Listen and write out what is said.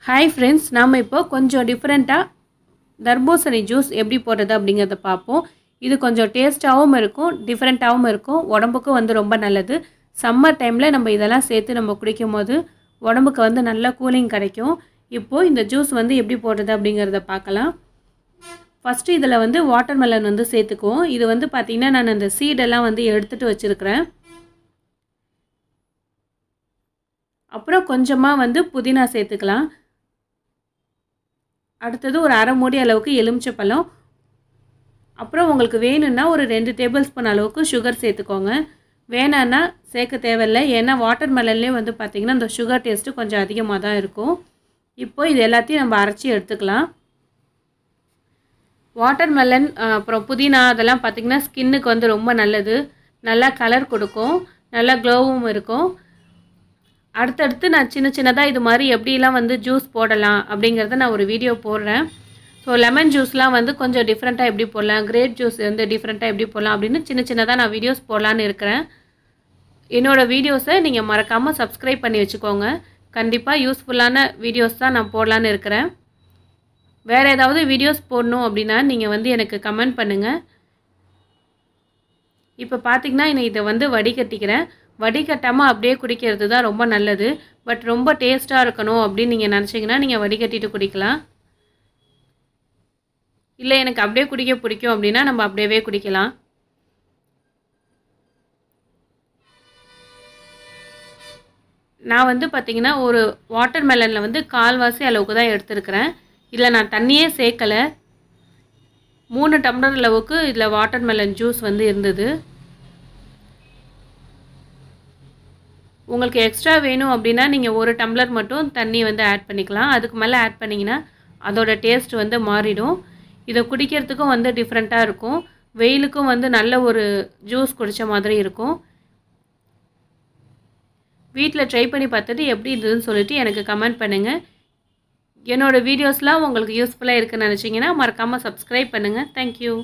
Hi friends, நாம் இப்போ கொஞ்சம் டிஃப்ரெண்ட்டாக தர்பூசணி ஜூஸ் எப்படி போடுறது அப்படிங்கிறத பார்ப்போம். இது கொஞ்சம் டேஸ்ட்டாகவும் இருக்கும், டிஃப்ரெண்ட்டாகவும் இருக்கும், உடம்புக்கும் வந்து ரொம்ப நல்லது. சம்மர் டைமில் நம்ம இதெல்லாம் சேர்த்து நம்ம குடிக்கும் போது உடம்புக்கு வந்து நல்ல கூலிங் கிடைக்கும். இப்போது இந்த ஜூஸ் வந்து எப்படி போடுறது அப்படிங்கிறத பார்க்கலாம். ஃபஸ்ட்டு இதில் வந்து வாட்டர்மெலன் வந்து சேர்த்துக்குவோம். இது வந்து பார்த்திங்கன்னா நான் அந்த சீடெல்லாம் வந்து எடுத்துகிட்டு வச்சுருக்கிறேன். அப்புறம் கொஞ்சமாக வந்து புதினா சேர்த்துக்கலாம். அடுத்தது ஒரு அரை மூடி அளவுக்கு எலுமிச்சப்பழம். அப்புறம் உங்களுக்கு வேணும்னா ஒரு 2 டேபிள் ஸ்பூன் அளவுக்கு சுகர் சேர்த்துக்கோங்க. வேணான்னா சேர்க்க தேவையில்லை, ஏன்னா வாட்டர்மெலன்லேயே வந்து பார்த்திங்கன்னா இந்த சுகர் டேஸ்ட்டு கொஞ்சம் அதிகமாக தான் இருக்கும். இப்போது இது எல்லாத்தையும் நம்ம அரைச்சி எடுத்துக்கலாம். வாட்டர்மெலன் அப்புறம் புதினா அதெல்லாம் பார்த்திங்கன்னா ஸ்கின்னுக்கு வந்து ரொம்ப நல்லது, நல்லா கலர் கொடுக்கும், நல்லா க்ளோவும் இருக்கும். அடுத்தடுத்து நான் சின்னதாக இது மாதிரி எப்படிலாம் வந்து ஜூஸ் போடலாம் அப்படிங்கிறத நான் ஒரு வீடியோ போடுறேன். ஸோ லெமன் ஜூஸ்லாம் வந்து கொஞ்சம் டிஃப்ரெண்ட்டாக எப்படி போடலாம், கிரேப் ஜூஸ் வந்து டிஃப்ரெண்ட்டாக எப்படி போடலாம் அப்படின்னு சின்னதாக நான் வீடியோஸ் போடலான்னு இருக்கிறேன். என்னோடய வீடியோஸை நீங்கள் மறக்காமல் சப்ஸ்கிரைப் பண்ணி வச்சுக்கோங்க. கண்டிப்பாக யூஸ்ஃபுல்லான வீடியோஸ் தான் நான் போடலான்னு இருக்கிறேன். வேறு ஏதாவது வீடியோஸ் போடணும் அப்படின்னா நீங்கள் வந்து எனக்கு கமெண்ட் பண்ணுங்கள். இப்போ பார்த்திங்கன்னா இதை வந்து வடிகட்டிக்கிறேன். வடிகட்டாமல் அப்படியே குடிக்கிறது தான் ரொம்ப நல்லது. பட் ரொம்ப டேஸ்ட்டாக இருக்கணும் அப்படின்னு நீங்கள் நினச்சிங்கன்னா நீங்கள் வடிகட்டிட்டு குடிக்கலாம். இல்லை எனக்கு அப்படியே குடிக்க பிடிக்கும் அப்படின்னா நம்ம அப்படியே குடிக்கலாம். நான் வந்து பார்த்திங்கன்னா ஒரு வாட்டர்மெலனில் வந்து கால்வாசி அளவுக்கு தான் எடுத்துருக்கிறேன். இதில் நான் தண்ணியே சேர்க்கலை. 3 டம்ளர் அளவுக்கு இதில் வாட்டர்மெலன் ஜூஸ் வந்து இருந்தது. உங்களுக்கு எக்ஸ்ட்ரா வேணும் அப்படின்னா நீங்கள் 1 டம்ளர் மட்டும் தண்ணி வந்து ஆட் பண்ணிக்கலாம். அதுக்கு மேலே ஆட் பண்ணிங்கன்னா அதோட டேஸ்ட் வந்து மாறிடும். இதை குடிக்கிறதுக்கும் வந்து டிஃப்ரெண்ட்டாக இருக்கும். வெயிலுக்கும் வந்து நல்ல ஒரு ஜூஸ் குடித்த மாதிரி இருக்கும். வீட்டில் ட்ரை பண்ணி பார்த்துட்டு எப்படி இருந்ததுன்னு சொல்லிட்டு எனக்கு கமெண்ட் பண்ணுங்கள். என்னோடய வீடியோஸ்லாம் உங்களுக்கு யூஸ்ஃபுல்லாக இருக்குன்னு நினச்சிங்கன்னா மறக்காமல் சப்ஸ்கிரைப் பண்ணுங்கள். தேங்க்யூ.